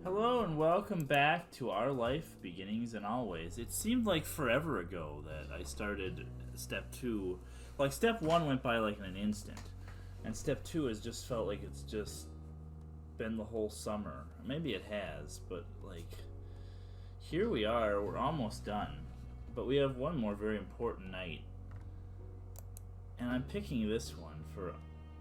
Hello and welcome back to Our Life, Beginnings and Always. It seemed like forever ago that I started step 2. Like, step 1 went by like in an instant. And step 2 has just felt like it's just been the whole summer. Maybe it has, but like, here we are, we're almost done. But we have one more very important night. And I'm picking this one for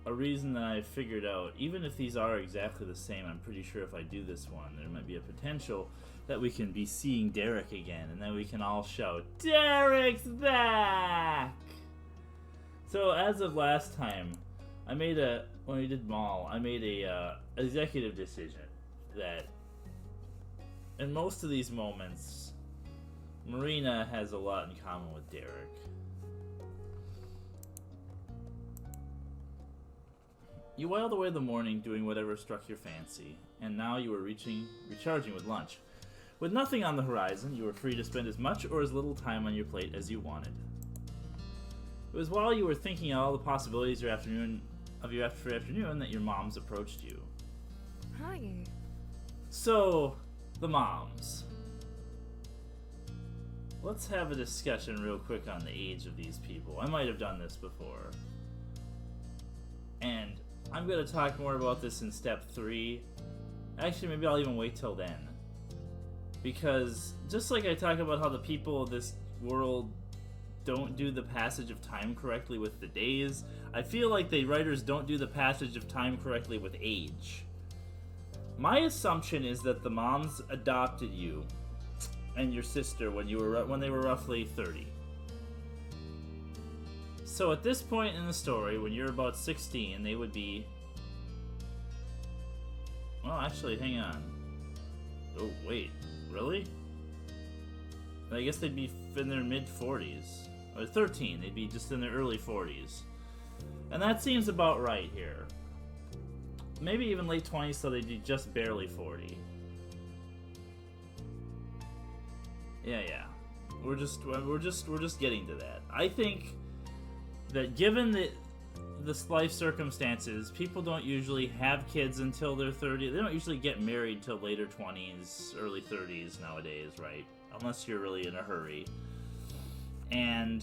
a reason that I figured out. Even if these are exactly the same, I'm pretty sure if I do this one, there might be a potential that we can be seeing Derek again, and then we can all shout, "Derek's back!" So as of last time, when we did Mall, I made a executive decision that in most of these moments, Marina has a lot in common with Derek. You whiled away the morning doing whatever struck your fancy, and now you were recharging with lunch. With nothing on the horizon, you were free to spend as much or as little time on your plate as you wanted. It was while you were thinking of all the possibilities of your afternoon that your moms approached you. Hi. So, the moms. Let's have a discussion real quick on the age of these people. I might have done this before. And I'm going to talk more about this in step 3. Actually, maybe I'll even wait till then. Because just like I talk about how the people of this world don't do the passage of time correctly with the days, I feel like the writers don't do the passage of time correctly with age. My assumption is that the moms adopted you and your sister when they were roughly 30. So at this point in the story, when you're about 16, they would be... Well, actually, hang on. Oh, wait. Really? I guess they'd be in their mid-40s. Or 13, they'd be just in their early 40s. And that seems about right here. Maybe even late 20s, so they'd be just barely 40. Yeah. We're just getting to that. I think that given the life circumstances, people don't usually have kids until they're 30. They don't usually get married till later 20s, early 30s nowadays, right? Unless you're really in a hurry. And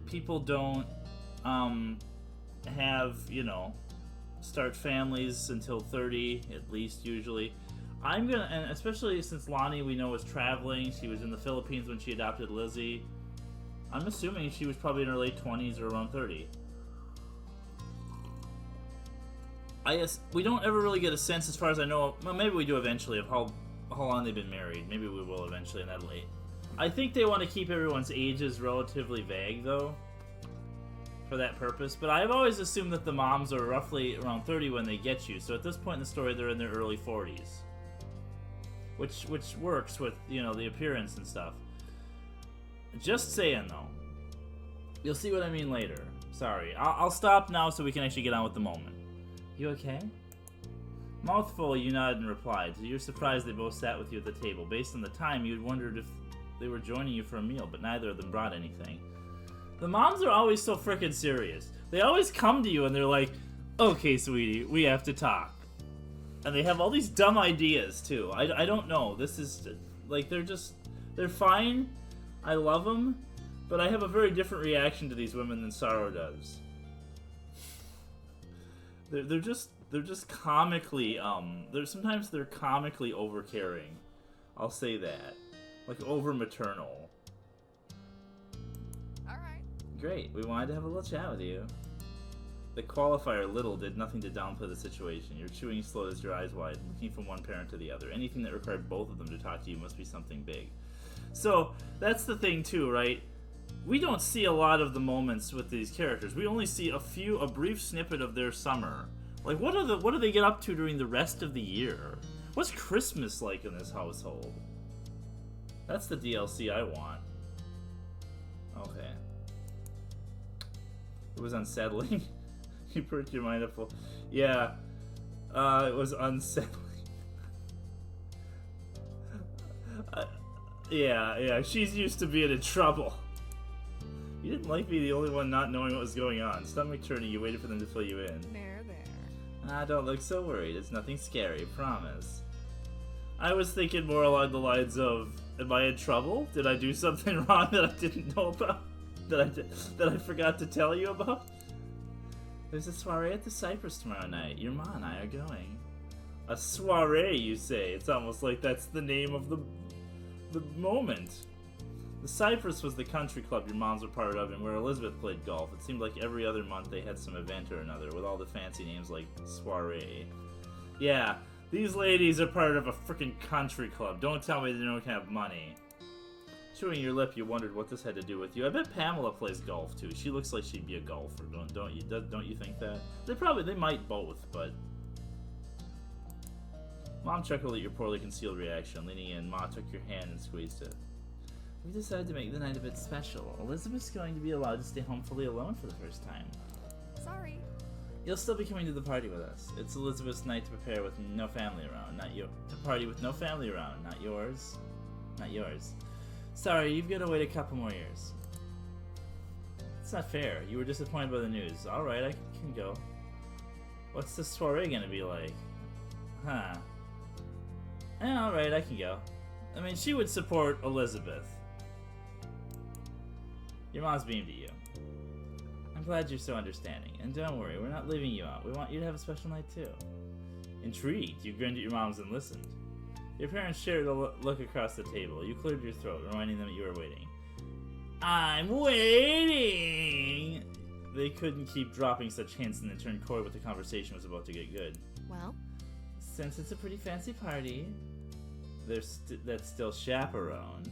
people don't start families until 30, at least usually. And especially since Lonnie, we know, was traveling. She was in the Philippines when she adopted Lizzie. I'm assuming she was probably in her late 20s or around 30. I guess we don't ever really get a sense, as far as I know. Well, maybe we do eventually, of how long they've been married. Maybe we will eventually in that late. I think they want to keep everyone's ages relatively vague, though, for that purpose. But I've always assumed that the moms are roughly around 30 when they get you. So at this point in the story, they're in their early 40s, which works with, the appearance and stuff. Just saying, though. You'll see what I mean later. Sorry. I'll stop now so we can actually get on with the moment. You okay? Mouthful, you nodded and replied. So you're surprised they both sat with you at the table. Based on the time, you'd wondered if they were joining you for a meal, but neither of them brought anything. The moms are always so frickin' serious. They always come to you and they're like, "Okay, sweetie, we have to talk." And they have all these dumb ideas, too. I don't know. This is, like, they're fine. I love them, but I have a very different reaction to these women than Sorrow does. They're just comically sometimes they're comically overcaring. I'll say that, like over maternal. All right. Great, we wanted to have a little chat with you. The qualifier "little" did nothing to downplay the situation. You're chewing slow as your eyes widen, looking from one parent to the other. Anything that required both of them to talk to you must be something big. So, that's the thing too, right? We don't see a lot of the moments with these characters. We only see a brief snippet of their summer. Like, what do they get up to during the rest of the year? What's Christmas like in this household? That's the DLC I want. Okay. It was unsettling. You perked your mind up full. Yeah. It was unsettling. Yeah, she's used to being in trouble. You didn't like me the only one not knowing what was going on. Stomach turning, you waited for them to fill you in. There. Ah, don't look so worried. It's nothing scary, promise. I was thinking more along the lines of, am I in trouble? Did I do something wrong that I didn't know about? That I forgot to tell you about? There's a soiree at the Cypress tomorrow night. Your mom and I are going. A soiree, you say? It's almost like that's the name of the moment. The Cypress was the country club your moms were part of and where Elizabeth played golf. It seemed like every other month they had some event or another with all the fancy names like soiree. Yeah, these ladies are part of a freaking country club. Don't tell me they don't have money. Chewing your lip, you wondered what this had to do with you. I bet Pamela plays golf too. She looks like she'd be a golfer, don't you? Don't you think that? They might both, but... Mom chuckled at your poorly concealed reaction. Leaning in, Ma took your hand and squeezed it. We decided to make the night a bit special. Elizabeth's going to be allowed to stay home fully alone for the first time. Sorry. You'll still be coming to the party with us. It's Elizabeth's night to prepare with no family around, to party with no family around, not yours. Not yours. Sorry, you've got to wait a couple more years. It's not fair. You were disappointed by the news. Alright, I can go. What's the soiree gonna be like? Huh. Alright, I can go. I mean, she would support Elizabeth. Your mom's beamed at you. I'm glad you're so understanding. And don't worry, we're not leaving you out. We want you to have a special night too. Intrigued, you grinned at your moms and listened. Your parents shared a look across the table. You cleared your throat, reminding them that you were waiting. I'm waiting! They couldn't keep dropping such hints and then turned coy when the conversation was about to get good. Well? Since it's a pretty fancy party, that's still chaperoned,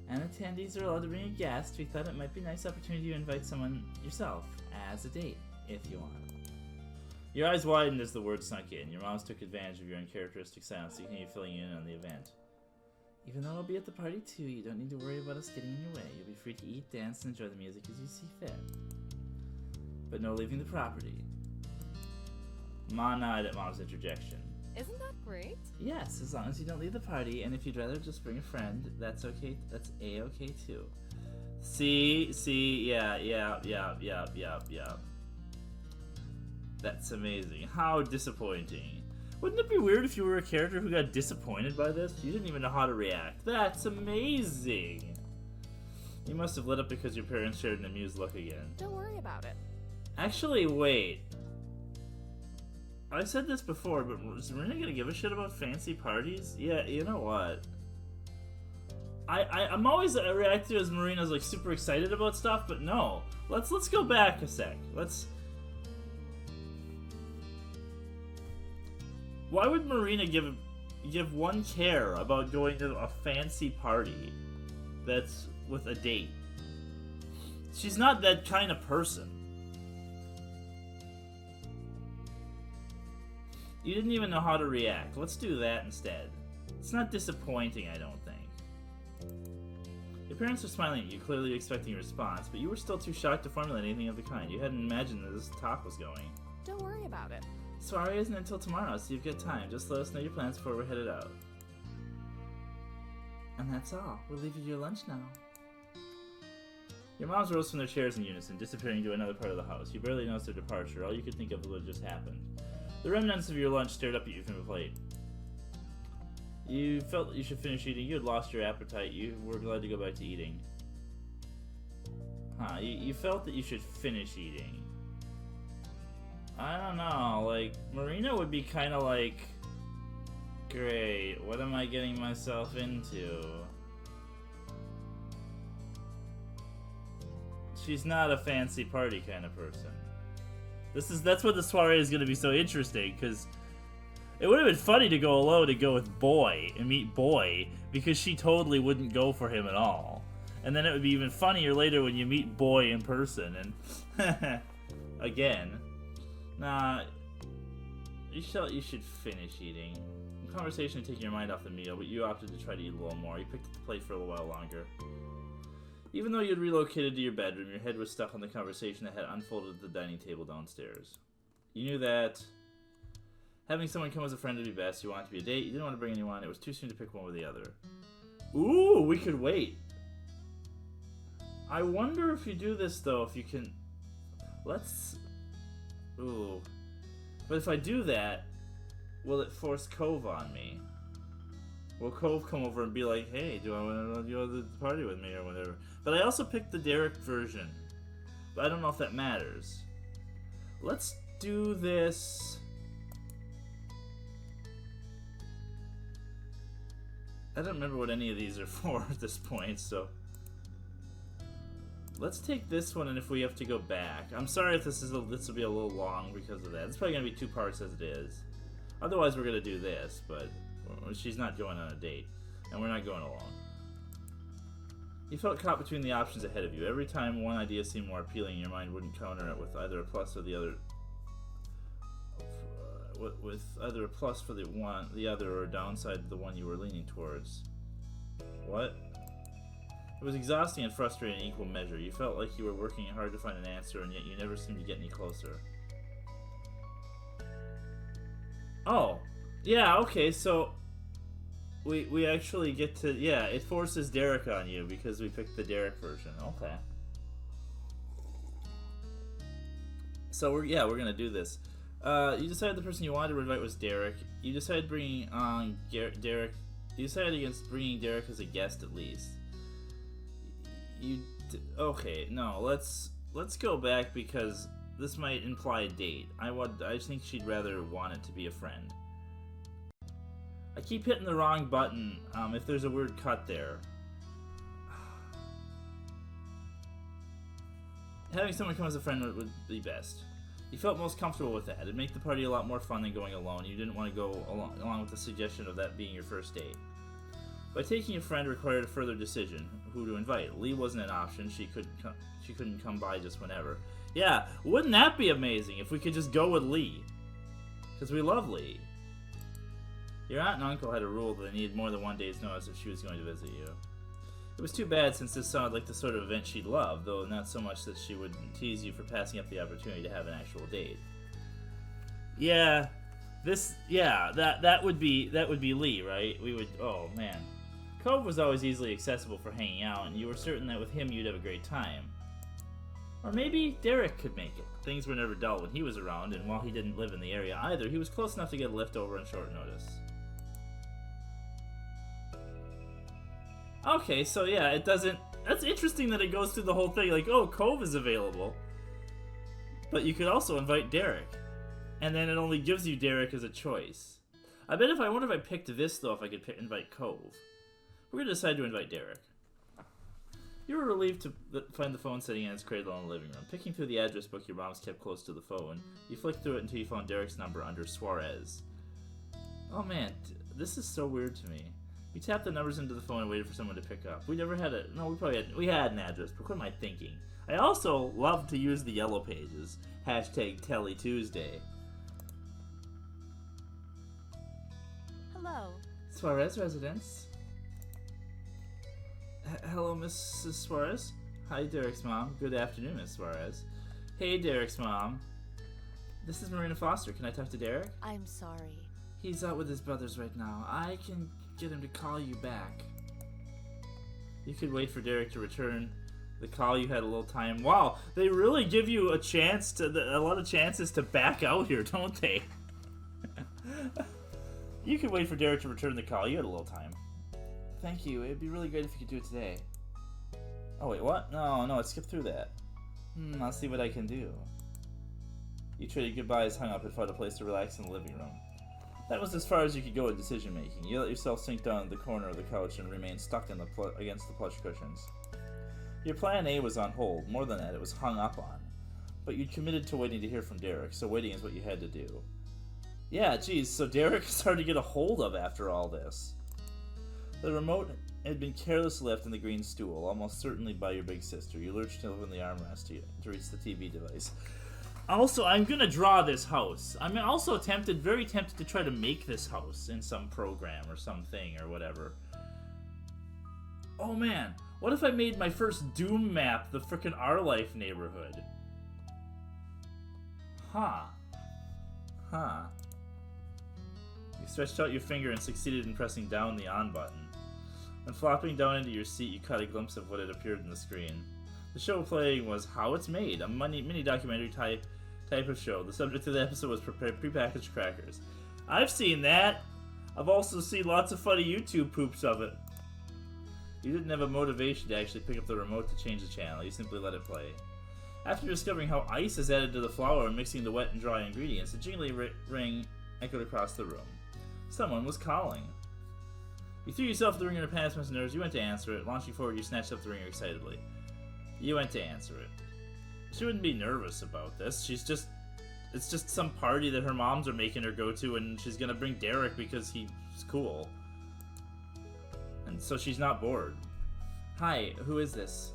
and attendees are allowed to bring a guest, we thought it might be a nice opportunity to invite someone yourself as a date, if you want. Your eyes widened as the words sunk in. Your moms took advantage of your uncharacteristic silence to continue filling you in on the event. Even though I'll be at the party too, you don't need to worry about us getting in your way. You'll be free to eat, dance, and enjoy the music as you see fit. But no leaving the property. Ma nodded at Mom's interjection. Isn't that great? Yes, as long as you don't leave the party, and if you'd rather just bring a friend, that's okay. That's A-okay too. See, yeah. That's amazing. How disappointing. Wouldn't it be weird if you were a character who got disappointed by this? You didn't even know how to react. That's amazing. You must have lit up because your parents shared an amused look again. Don't worry about it. Actually, wait. I said this before, but is Marina gonna give a shit about fancy parties? Yeah, you know what? I'm always reacting as Marina's like super excited about stuff, but no. Let's go back a sec. Why would Marina give one care about going to a fancy party that's with a date? She's not that kind of person. You didn't even know how to react. Let's do that instead. It's not disappointing, I don't think. Your parents were smiling at you, clearly expecting a response, but you were still too shocked to formulate anything of the kind. You hadn't imagined that this talk was going. Don't worry about it. Soiree isn't until tomorrow, so you've got time. Just let us know your plans before we're headed out. And that's all. We'll leave you your lunch now. Your moms rose from their chairs in unison, disappearing to another part of the house. You barely noticed their departure. All you could think of was what had just happened. The remnants of your lunch stared up at you from the plate. You felt that you should finish eating. You had lost your appetite. You were glad to go back to eating. Huh, you felt that you should finish eating. I don't know, like, Marina would be kind of like, great, what am I getting myself into? She's not a fancy party kind of person. That's what the soiree is going to be so interesting, because it would have been funny to go alone and go with Boy and meet Boy, because she totally wouldn't go for him at all. And then it would be even funnier later when you meet Boy in person, and again. Nah, you should finish eating. The conversation had taken your mind off the meal, but you opted to try to eat a little more. You picked up the plate for a little while longer. Even though you had relocated to your bedroom, your head was stuck on the conversation that had unfolded at the dining table downstairs. You knew that having someone come as a friend would be best. You wanted it to be a date. You didn't want to bring anyone. It was too soon to pick one or the other. Ooh, we could wait. I wonder if you do this, though, if you can... Ooh. But if I do that, will it force Cove on me? Will Cove come over and be like, hey, do I want to go to the party with me or whatever? But I also picked the Derek version. But I don't know if that matters. Let's do this. I don't remember what any of these are for at this point, so... Let's take this one, and if we have to go back... I'm sorry if this will be a little long because of that. It's probably going to be 2 parts as it is. Otherwise, we're going to do this, but she's not going on a date, and we're not going alone. You felt caught between the options ahead of you. Every time one idea seemed more appealing, your mind wouldn't counter it with either a plus or the other... with either a plus for the other, or a downside to the one you were leaning towards. What? It was exhausting and frustrating in equal measure. You felt like you were working hard to find an answer, and yet you never seemed to get any closer. Oh, yeah, okay, so we actually get to, yeah, it forces Derek on you because we picked the Derek version. Okay. So we're gonna do this. You decided the person you wanted to invite was Derek. You decided bringing on Derek. You decided against bringing Derek as a guest at least. Okay, no, let's go back because this might imply a date. I think she'd rather want it to be a friend. I keep hitting the wrong button. If there's a weird cut there. Having someone come as a friend would be best. You felt most comfortable with that. It'd make the party a lot more fun than going alone. You didn't want to go along with the suggestion of that being your first date. By taking a friend required a further decision who to invite. Lee wasn't an option. She couldn't come by just whenever. Yeah, wouldn't that be amazing if we could just go with Lee? Because we love Lee. Your aunt and uncle had a rule that they needed more than 1 day's notice if she was going to visit you. It was too bad since this sounded like the sort of event she'd love, though not so much that she would tease you for passing up the opportunity to have an actual date. Yeah, that would be Lee, right? We would, oh man. Cove was always easily accessible for hanging out, and you were certain that with him you'd have a great time. Or maybe Derek could make it. Things were never dull when he was around, and while he didn't live in the area either, he was close enough to get a lift over on short notice. Okay, so yeah, it doesn't... That's interesting that it goes through the whole thing, like, oh, Cove is available. But you could also invite Derek. And then it only gives you Derek as a choice. I wonder if I picked this, though, if I could invite Cove. We're going to decide to invite Derek. You were relieved to find the phone sitting in its cradle in the living room. Picking through the address book your mom's kept close to the phone, you flicked through it until you found Derek's number under Suarez. Oh man, this is so weird to me. You tapped the numbers into the phone and waited for someone to pick up. We never had a... No, we had an address, but what am I thinking? I also love to use the yellow pages. Hashtag Telly Tuesday. Hello. Suarez residence. Hello, Mrs. Suarez. Hi, Derek's mom. Good afternoon, Miss Suarez. Hey, Derek's mom. This is Marina Foster. Can I talk to Derek? I'm sorry. He's out with his brothers right now. I can get him to call you back. You could wait for Derek to return the call. You had a little time. Wow, they really give you a lot of chances to back out here, don't they? You could wait for Derek to return the call. You had a little time. Thank you. It'd be really great if you could do it today. Oh, wait, what? No, I skipped through that. I'll see what I can do. You traded goodbyes, hung up, and found a place to relax in the living room. That was as far as you could go with decision-making. You let yourself sink down in the corner of the couch and remain stuck against the plush cushions. Your plan A was on hold. More than that, it was hung up on. But you'd committed to waiting to hear from Derek, so waiting is what you had to do. Yeah, geez, so Derek is hard to get a hold of after all this. The remote had been carelessly left in the green stool, almost certainly by your big sister. You lurched over in the armrest to reach the TV device. Also, I'm gonna draw this house. I'm also very tempted to try to make this house in some program or something or whatever. Oh man, what if I made my first Doom map the frickin' Our Life neighborhood? Huh. You stretched out your finger and succeeded in pressing down the on button. When flopping down into your seat, you caught a glimpse of what had appeared on the screen. The show playing was How It's Made, a mini documentary type of show. The subject of the episode was prepackaged crackers. I've seen that. I've also seen lots of funny YouTube poops of it. You didn't have a motivation to actually pick up the remote to change the channel. You simply let it play. After discovering how ice is added to the flour and mixing the wet and dry ingredients, a jingly ring echoed across the room. Someone was calling. You threw yourself at the ringer to pass Mr. Nerves. You went to answer it. Launching forward, you snatched up the ringer excitedly. You went to answer it. She wouldn't be nervous about this. It's just some party that her moms are making her go to, and she's gonna bring Derek because he's cool. And so she's not bored. Hi, who is this?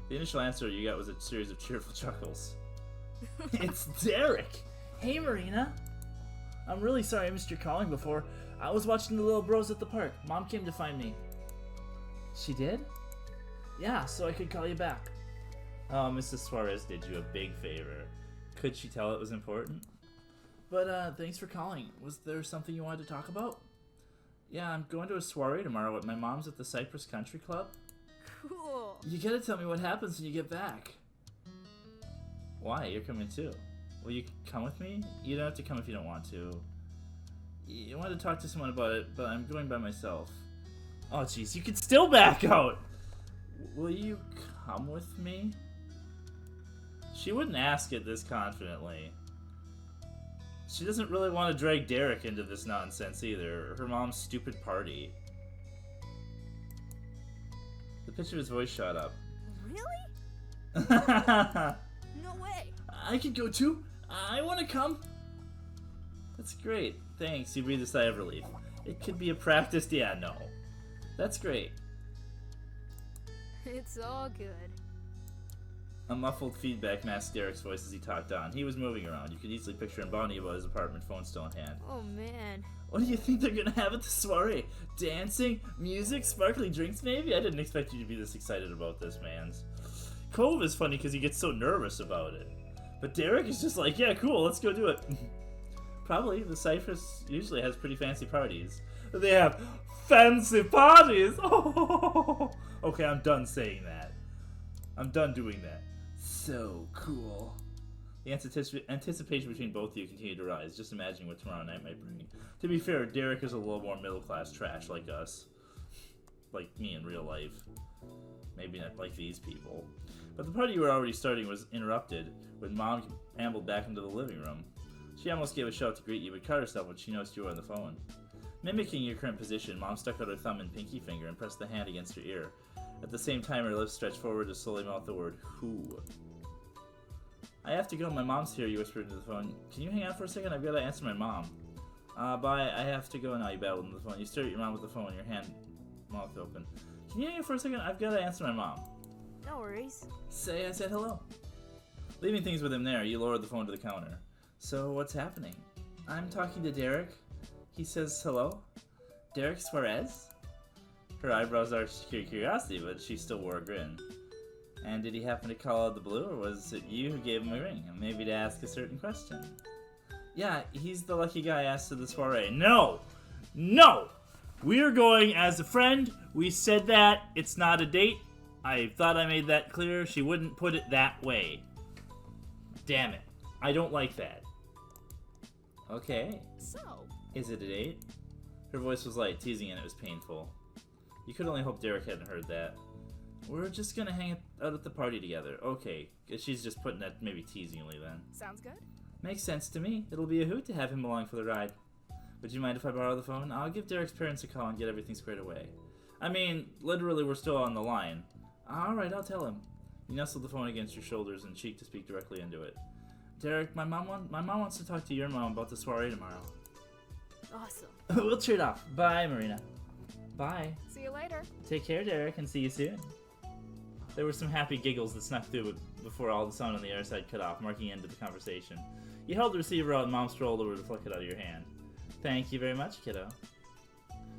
The initial answer you got was a series of cheerful chuckles. It's Derek! Hey, Marina! I'm really sorry I missed your calling before. I was watching the little bros at the park. Mom came to find me. She did? Yeah, so I could call you back. Oh, Mrs. Suarez did you a big favor. Could she tell it was important? But, thanks for calling. Was there something you wanted to talk about? Yeah, I'm going to a soiree tomorrow at my mom's at the Cypress Country Club. Cool. You gotta tell me what happens when you get back. Why? You're coming too. Will you come with me? You don't have to come if you don't want to. You wanted to talk to someone about it, but I'm going by myself. Oh, jeez, you can still back out! Will you come with me? She wouldn't ask it this confidently. She doesn't really want to drag Derek into this nonsense either. Her mom's stupid party. The pitch of his voice shot up. Really? No way. I could go too. I want to come. That's great. Thanks. You breathe a sigh of relief. It could be a practice. Yeah, no. That's great. It's all good. A muffled feedback masked Derek's voice as he talked on. He was moving around. You could easily picture him bounding about his apartment, phone still in hand. Oh, man. What do you think they're gonna have at the soiree? Dancing? Music? Sparkling drinks, maybe? I didn't expect you to be this excited about this, mans. Cove is funny because he gets so nervous about it. But Derek is just like, yeah, cool, let's go do it. Probably. The Cypress usually has pretty fancy parties. They have fancy parties! Oh, okay, I'm done saying that. I'm done doing that. So cool. The anticipation between both of you continued to rise, just imagining what tomorrow night might bring. To be fair, Derek is a little more middle-class trash like us. Like me in real life. Maybe not like these people. But the party you were already starting was interrupted when Mom ambled back into the living room. She almost gave a shout to greet you, but caught herself when she noticed you were on the phone. Mimicking your current position, Mom stuck out her thumb and pinky finger and pressed the hand against her ear. At the same time, her lips stretched forward to slowly mouth the word, who. I have to go, my mom's here, you whispered into the phone. Can you hang out for a second? I've got to answer my mom. Bye, I have to go now, you babbled into the phone. You stared at your mom with the phone, your hand, mouth open. Can you hang out for a second? I've got to answer my mom. No worries. Say I said hello. Leaving things with him there, you lowered the phone to the counter. So, what's happening? I'm talking to Derek. He says hello. Derek Suarez? Her eyebrows arched curiosity, but she still wore a grin. And did he happen to call out the blue, or was it you who gave him a ring? Maybe to ask a certain question? Yeah, he's the lucky guy asked to the soiree. No! No! We're going as a friend. We said that. It's not a date. I thought I made that clear. She wouldn't put it that way. Damn it. I don't like that. Okay. So? Is it a date? Her voice was light, teasing, and it was painful. You could only hope Derek hadn't heard that. We're just gonna hang out at the party together. Okay. She's just putting that maybe teasingly then. Sounds good. Makes sense to me. It'll be a hoot to have him along for the ride. Would you mind if I borrow the phone? I'll give Derek's parents a call and get everything squared away. I mean, literally we're still on the line. Alright, I'll tell him. You nestled the phone against your shoulders and cheek to speak directly into it. Derek, my mom wants to talk to your mom about the soiree tomorrow. Awesome. We'll trade off. Bye, Marina. Bye. See you later. Take care, Derek, and see you soon. There were some happy giggles that snuck through before all the sound on the other side cut off, marking end to the conversation. You held the receiver out and Mom strolled over to pluck it out of your hand. Thank you very much, kiddo.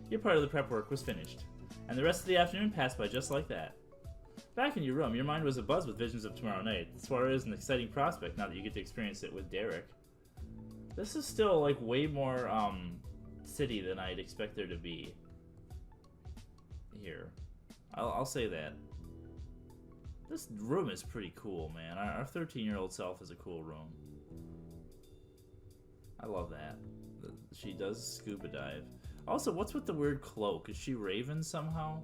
Your part of the prep work was finished, and the rest of the afternoon passed by just like that. Back in your room, your mind was abuzz with visions of tomorrow night. The soiree is an exciting prospect now that you get to experience it with Derek. This is still, like, way more, city than I'd expect there to be. Here. I'll say that. This room is pretty cool, man. Our 13-year-old self is a cool room. I love that. She does scuba dive. Also, what's with the weird cloak? Is she Raven somehow?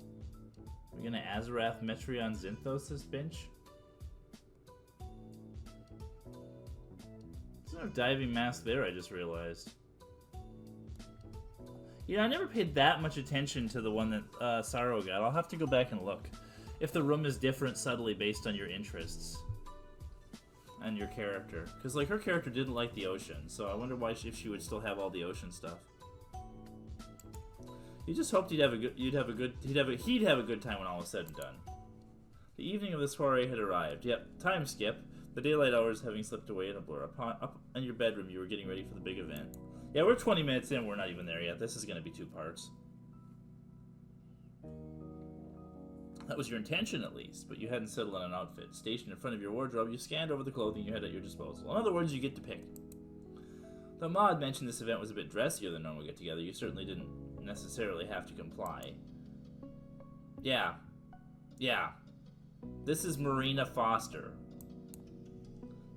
We're gonna Azarath Metreon Zinthos this bench? There's no diving mask there, I just realized. Yeah, I never paid that much attention to the one that Sorrow got. I'll have to go back and look. If the room is different subtly based on your interests. And your character. Because, like, her character didn't like the ocean, so I wonder why if she would still have all the ocean stuff. You just hoped he'd have a good time when all was said and done. The evening of the soiree had arrived. Yep, time skip. The daylight hours having slipped away in a blur. Up in your bedroom, you were getting ready for the big event. Yeah, we're 20 minutes in. We're not even there yet. This is going to be 2 parts. That was your intention, at least, but you hadn't settled on an outfit. Stationed in front of your wardrobe, you scanned over the clothing you had at your disposal. In other words, you get to pick. Though Maud mentioned this event was a bit dressier than normal get-together, you certainly didn't necessarily have to comply. Yeah. This is Marina Foster.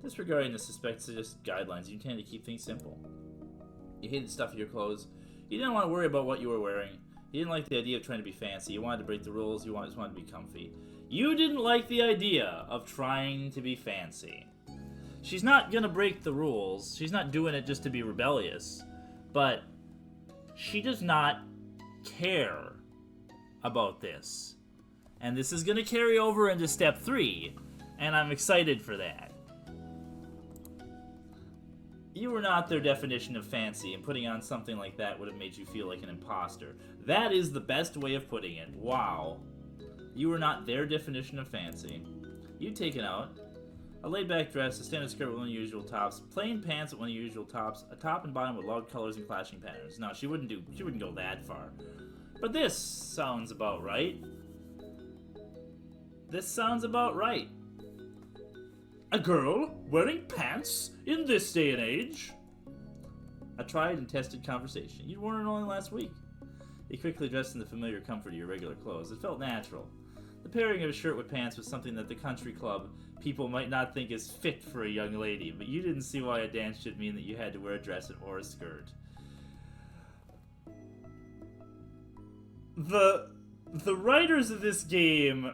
Disregarding the suggested guidelines, you intend to keep things simple. You hated stuffing your clothes. You didn't want to worry about what you were wearing. You didn't like the idea of trying to be fancy. You wanted to break the rules. You just wanted to be comfy. You didn't like the idea of trying to be fancy. She's not gonna break the rules. She's not doing it just to be rebellious. But she does not care about this. And this is gonna carry over into step 3. And I'm excited for that. You were not their definition of fancy, and putting on something like that would have made you feel like an imposter. That is the best way of putting it. Wow. You were not their definition of fancy. You'd taken out a laid-back dress, a standard skirt with unusual tops, plain pants with unusual tops, a top and bottom with loud colors and clashing patterns. No, she wouldn't go that far. But this sounds about right. This sounds about right. A girl wearing pants in this day and age? A tried and tested conversation. You'd worn it only last week. You quickly dressed in the familiar comfort of your regular clothes. It felt natural. The pairing of a shirt with pants was something that the country club people might not think is fit for a young lady, but you didn't see why a dance should mean that you had to wear a dress or a skirt. The writers of this game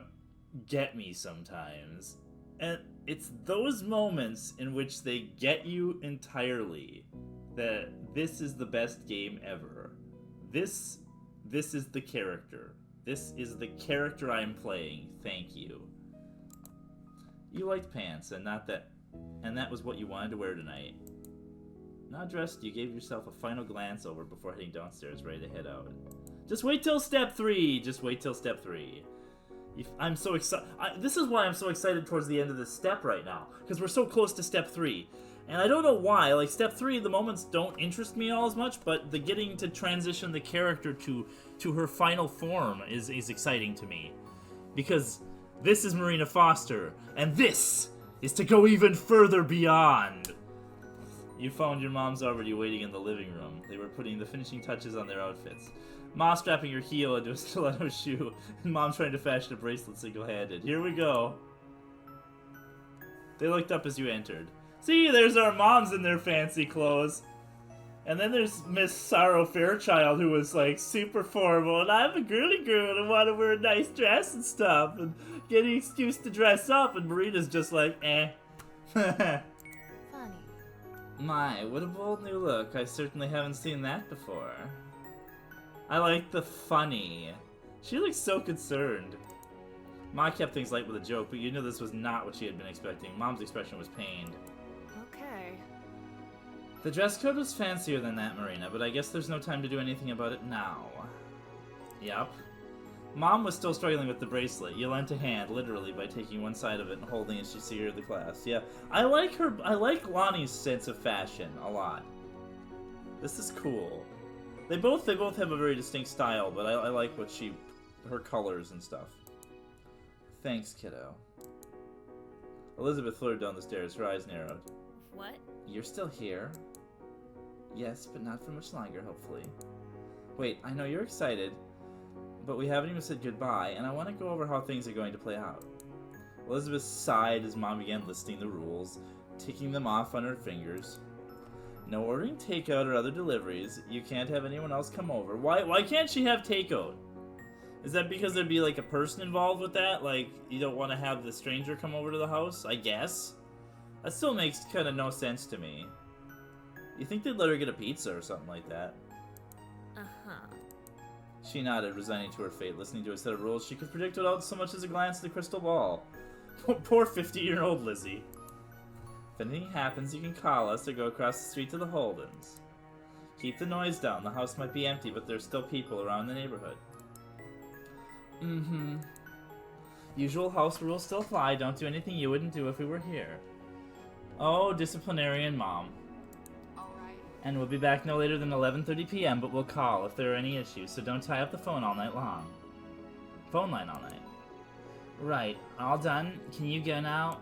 get me sometimes. And it's those moments in which they get you entirely that this is the best game ever. This is the character. This is the character I'm playing. Thank you. You liked pants, and that was what you wanted to wear tonight. Not dressed, you gave yourself a final glance over before heading downstairs, ready to head out. Just wait till step 3. Just wait till step 3. I'm so excited. This is why I'm so excited towards the end of this step right now, because we're so close to step 3. And I don't know why. Like, step 3, the moments don't interest me all as much, but the getting to transition the character to her final form is exciting to me. Because this is Marina Foster, and this is to go even further beyond. You found your moms already waiting in the living room. They were putting the finishing touches on their outfits. Mom strapping her heel into a stiletto shoe, and Mom trying to fashion a bracelet single-handed. Here we go. They looked up as you entered. See, there's our moms in their fancy clothes. And then there's Miss Sorrow Fairchild, who was, like, super formal, and I'm a girly girl and want to wear a nice dress and stuff, and get an excuse to dress up, and Marina's just like, eh. Funny. My, what a bold new look. I certainly haven't seen that before. I like the funny. She looks so concerned. Ma kept things light with a joke, but you knew this was not what she had been expecting. Mom's expression was pained. Okay. The dress code was fancier than that, Marina, but I guess there's no time to do anything about it now. Yup. Mom was still struggling with the bracelet. You lent a hand, literally, by taking one side of it and holding it as she secured the clasp. Yeah, I like Lonnie's sense of fashion a lot. This is cool. They both have a very distinct style, but I like what her colors and stuff. Thanks, kiddo. Elizabeth flirted down the stairs, her eyes narrowed. What? You're still here? Yes, but not for much longer, hopefully. Wait, I know you're excited, but we haven't even said goodbye, and I want to go over how things are going to play out. Elizabeth sighed as Mom began listing the rules, ticking them off on her fingers. No ordering takeout or other deliveries. You can't have anyone else come over. Why can't she have takeout? Is that because there'd be like a person involved with that? Like, you don't want to have the stranger come over to the house? I guess. That still makes kind of no sense to me. You think they'd let her get a pizza or something like that? Uh-huh. She nodded, resigning to her fate, listening to a set of rules she could predict without so much as a glance at the crystal ball. Poor 50-year-old Lizzie. If anything happens, you can call us or go across the street to the Holdens. Keep the noise down. The house might be empty, but there's still people around the neighborhood. Mm-hmm. Usual house rules still apply. Don't do anything you wouldn't do if we were here. Oh, disciplinarian mom. Alright. And we'll be back no later than 11:30 p.m., but we'll call if there are any issues, so don't tie up the phone all night long. Phone line all night. Right. All done? Can you go now?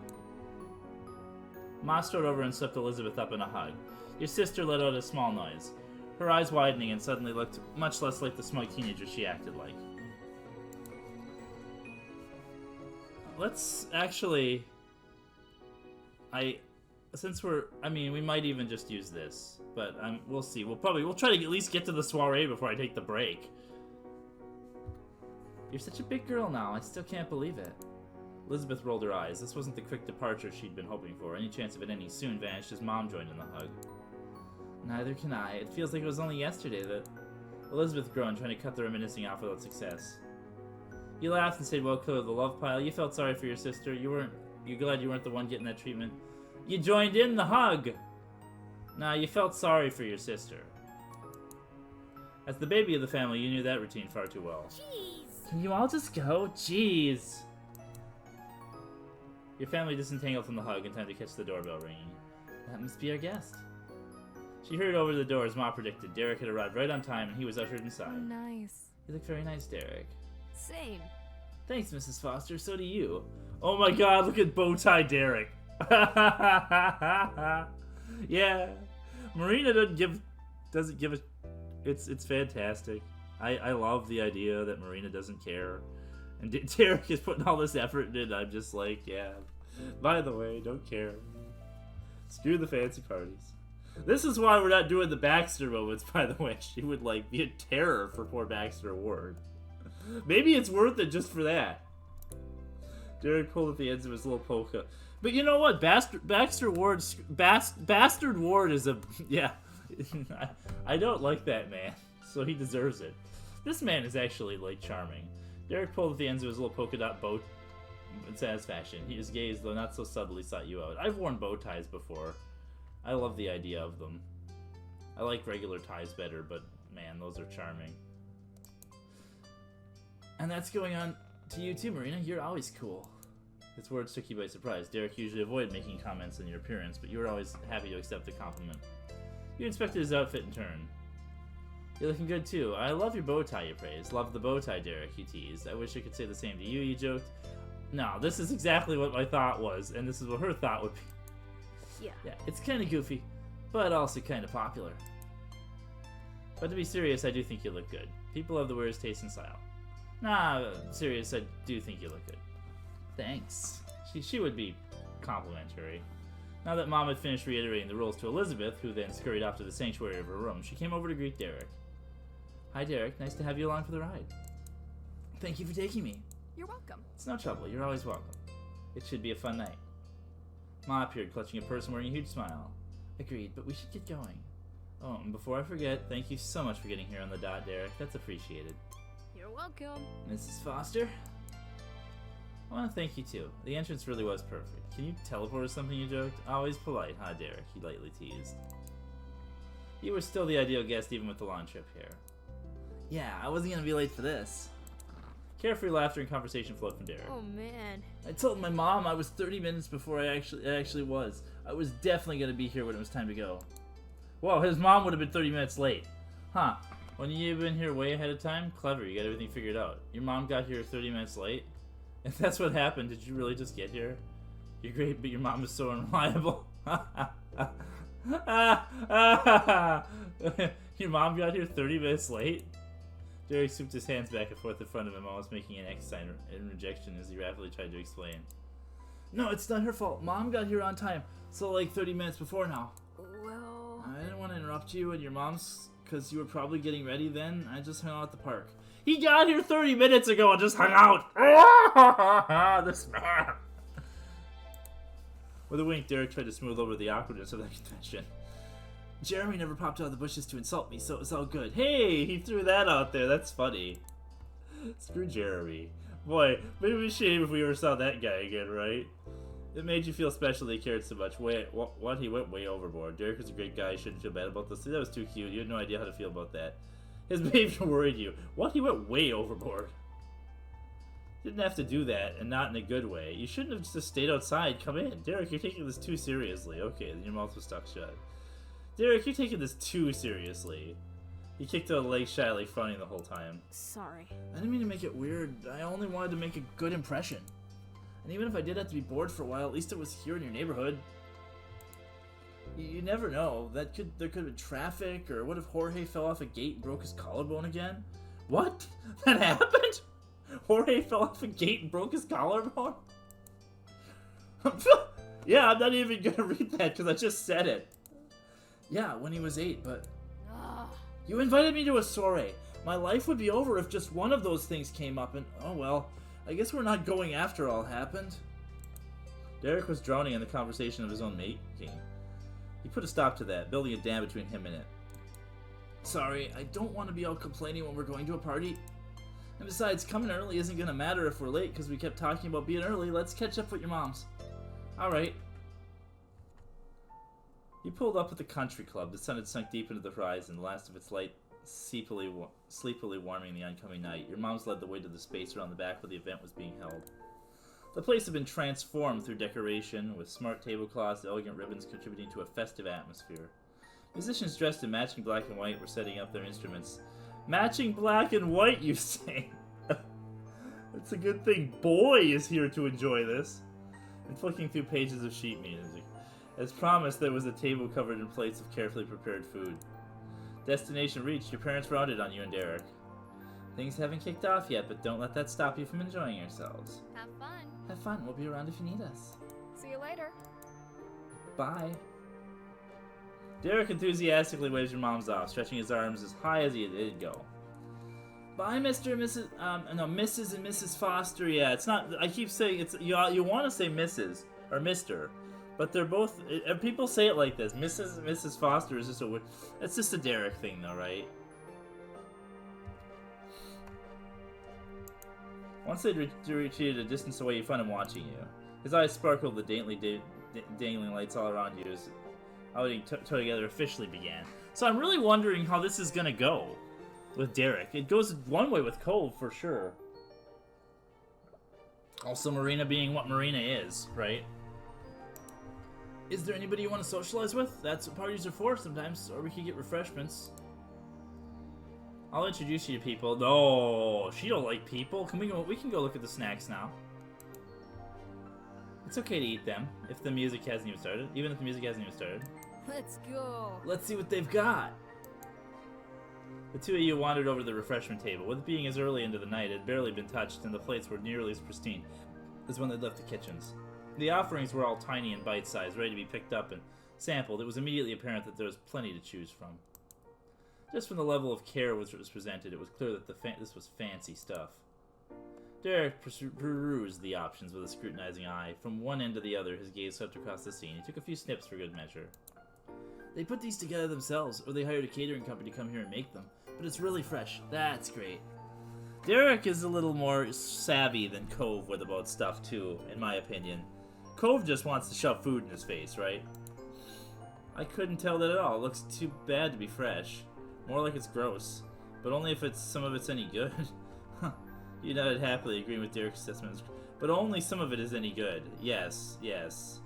Ma strode over and swept Elizabeth up in a hug. Your sister let out a small noise, her eyes widening and suddenly looked much less like the smug teenager she acted like. Let's actually... we might even just use this, but we'll see. We'll try to at least get to the soiree before I take the break. You're such a big girl now, I still can't believe it. Elizabeth rolled her eyes. This wasn't the quick departure she'd been hoping for. Any chance of it ending soon vanished as Mom joined in the hug. Neither can I. It feels like it was only yesterday that... Elizabeth groaned, trying to cut the reminiscing off without success. You laughed and said, well, clear the love pile. You felt sorry for your sister. You're glad you weren't the one getting that treatment. You joined in the hug! Nah, you felt sorry for your sister. As the baby of the family, you knew that routine far too well. Jeez! Can you all just go? Jeez! Your family disentangled from the hug in time to catch the doorbell ringing. That must be our guest. She hurried over to the door as Ma predicted. Derek had arrived right on time and he was ushered inside. Oh, nice. You look very nice, Derek. Same. Thanks, Mrs. Foster. So do you. Oh my god, look at Bowtie Derek. Yeah. Marina doesn't give a... It's fantastic. I love the idea that Marina doesn't care. And Derek is putting all this effort in it. I'm just like, yeah. By the way, don't care. Screw the fancy parties. This is why we're not doing the Baxter moments, by the way. She would, like, be a terror for poor Baxter Ward. Maybe it's worth it just for that. Derek pulled at the ends of his little polka. But you know what? Bastard Ward is a... Yeah. I don't like that man. So he deserves it. This man is actually, like, charming. Derek pulled at the ends of his little polka dot bow in satisfaction. His gaze, though not so subtly, sought you out. I've worn bow ties before. I love the idea of them. I like regular ties better, but man, those are charming. And that's going on to you too, Marina. You're always cool. His words took you by surprise. Derek usually avoided making comments on your appearance, but you were always happy to accept the compliment. You inspected his outfit in turn. You're looking good too. I love your bow tie, you praised. Love the bow tie, Derek, you teased. I wish I could say the same to you, you joked. No, this is exactly what my thought was, and this is what her thought would be. Yeah, it's kind of goofy, but also kind of popular. But to be serious, I do think you look good. People have the weirdest taste and style. Nah, serious, I do think you look good. Thanks. She would be complimentary. Now that Mom had finished reiterating the rules to Elizabeth, who then scurried off to the sanctuary of her room, she came over to greet Derek. Hi, Derek. Nice to have you along for the ride. Thank you for taking me. You're welcome. It's no trouble. You're always welcome. It should be a fun night. Ma appeared, clutching a purse and wearing a huge smile. Agreed, but we should get going. Oh, and before I forget, thank you so much for getting here on the dot, Derek. That's appreciated. You're welcome. Mrs. Foster? I want to thank you, too. The entrance really was perfect. Can you teleport or something, you joked? Always polite, huh, Derek? He lightly teased. You were still the ideal guest even with the long trip here. Yeah, I wasn't going to be late for this. Carefree laughter and conversation flowed from Derek. Oh, man. I told my mom I was 30 minutes before I actually was. I was definitely going to be here when it was time to go. Whoa, his mom would have been 30 minutes late. Huh. When you've been here way ahead of time? Clever, you got everything figured out. Your mom got here 30 minutes late? If that's what happened, did you really just get here? You're great, but your mom is so unreliable. Your mom got here 30 minutes late? Derek swooped his hands back and forth in front of him, almost making an X sign in rejection as he rapidly tried to explain. No, it's not her fault. Mom got here on time, so like 30 minutes before now. Well... I didn't want to interrupt you and your mom's because you were probably getting ready then. I just hung out at the park. He got here 30 minutes ago and just hung out. This man. With a wink, Derek tried to smooth over the awkwardness of that confession. Jeremy never popped out of the bushes to insult me, so it was all good. Hey, he threw that out there. That's funny. Screw Jeremy. Boy, maybe it'd be a shame if we ever saw that guy again, right? It made you feel special that he cared so much. Wait, what? He went way overboard. Derek was a great guy. You shouldn't feel bad about this. That was too cute. You had no idea how to feel about that. His behavior worried you. What? He went way overboard. Didn't have to do that, and not in a good way. You shouldn't have just stayed outside. Come in. Derek, you're taking this too seriously. Okay, then your mouth was stuck shut. Derek, you're taking this too seriously. He kicked out a leg shyly, frowning the whole time. Sorry. I didn't mean to make it weird. I only wanted to make a good impression. And even if I did have to be bored for a while, at least it was here in your neighborhood. You never know. There could have been traffic, or what if Jorge fell off a gate and broke his collarbone again? What? That happened? Jorge fell off a gate and broke his collarbone? Yeah, I'm not even gonna read that because I just said it. Yeah, when he was 8, but... You invited me to a soiree. My life would be over if just one of those things came up and... Oh well, I guess we're not going after all happened. Derek was drowning in the conversation of his own making. He put a stop to that, building a dam between him and it. Sorry, I don't want to be out complaining when we're going to a party. And besides, coming early isn't going to matter if we're late because we kept talking about being early. Let's catch up with your moms. Alright. He pulled up at the country club. The sun had sunk deep into the horizon, the last of its light sleepily warming the oncoming night. Your moms led the way to the space around the back where the event was being held. The place had been transformed through decoration, with smart tablecloths and elegant ribbons contributing to a festive atmosphere. Musicians dressed in matching black and white were setting up their instruments. Matching black and white, you say? It's a good thing Boy is here to enjoy this. And flicking through pages of sheet music. As promised, there was a table covered in plates of carefully prepared food. Destination reached, your parents rounded on you and Derek. Things haven't kicked off yet, but don't let that stop you from enjoying yourselves. Have fun. Have fun. We'll be around if you need us. See you later. Bye. Derek enthusiastically waves your moms off, stretching his arms as high as he'd go. Bye, Mr. and Mrs. No, Mrs. and Mrs. Foster. Yeah, it's not. I keep saying it's. You want to say Mrs. or Mr. But they're both. People say it like this. Mrs. and Mrs. Foster is just a. It's just a Derek thing, though, right? Once they'd retreated a distance away, you found him watching you. His eyes sparkled with the dangling lights all around you as outing together officially began. So I'm really wondering how this is gonna go with Derek. It goes one way with Cove for sure. Also, Marina being what Marina is, right? Is there anybody you want to socialize with? That's what parties are for sometimes, or we could get refreshments. I'll introduce you to people. No, she don't like people. Can we go? We can go look at the snacks now. It's okay to eat them if the music hasn't even started. Even if the music hasn't even started. Let's go. Let's see what they've got. The two of you wandered over to the refreshment table. With it being as early into the night, it had barely been touched, and the plates were nearly as pristine as when they'd left the kitchens. The offerings were all tiny and bite-sized, ready to be picked up and sampled. It was immediately apparent that there was plenty to choose from. Just from the level of care which was presented, it was clear that this was fancy stuff. Derek perused the options with a scrutinizing eye. From one end to the other, his gaze swept across the scene. He took a few snips for good measure. They put these together themselves, or they hired a catering company to come here and make them. But it's really fresh. That's great. Derek is a little more savvy than Cove with about stuff, too, in my opinion. Cove just wants to shove food in his face, right? I couldn't tell that at all. It looks too bad to be fresh. More like it's gross. But only if some of it's any good. You nodded happily, agreeing with Derek's assessment. But only some of it is any good. Yes, yes.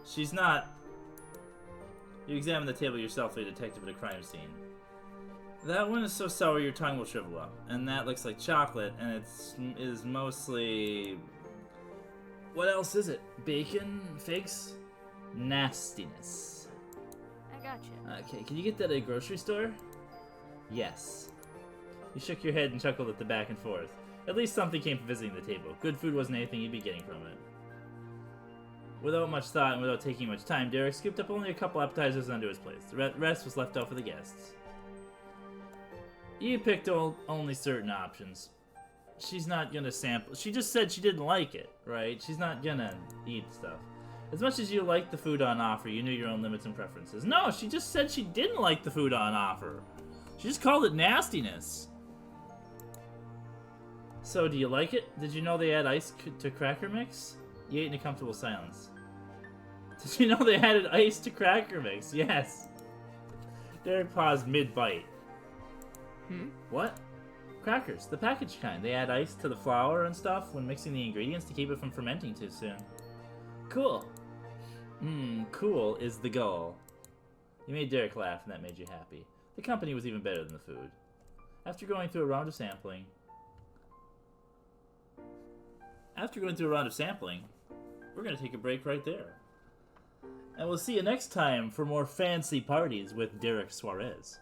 She's not... You examine the table yourself like a detective at a crime scene. That one is so sour your tongue will shrivel up. And that looks like chocolate, and it is mostly... What else is it? Bacon? Figs? Nastiness. I gotcha. Okay, can you get that at a grocery store? Yes. You shook your head and chuckled at the back and forth. At least something came from visiting the table. Good food wasn't anything you'd be getting from it. Without much thought and without taking much time, Derek scooped up only a couple appetizers onto his plate. The rest was left out for the guests. You picked only certain options. She's not gonna sample. She just said she didn't like it, right? She's not gonna eat stuff. As much as you liked the food on offer, you knew your own limits and preferences. No, she just said she didn't like the food on offer. She just called it nastiness. So, do you like it? Did you know they add ice to cracker mix? You ate in a comfortable silence. Did you know they added ice to cracker mix? Yes. Derek paused mid-bite. What? Crackers, the packaged kind. They add ice to the flour and stuff when mixing the ingredients to keep it from fermenting too soon. Cool. Cool is the goal. You made Derek laugh, and that made you happy. The company was even better than the food. After going through a round of sampling, we're going to take a break right there. And we'll see you next time for more fancy parties with Derek Suarez.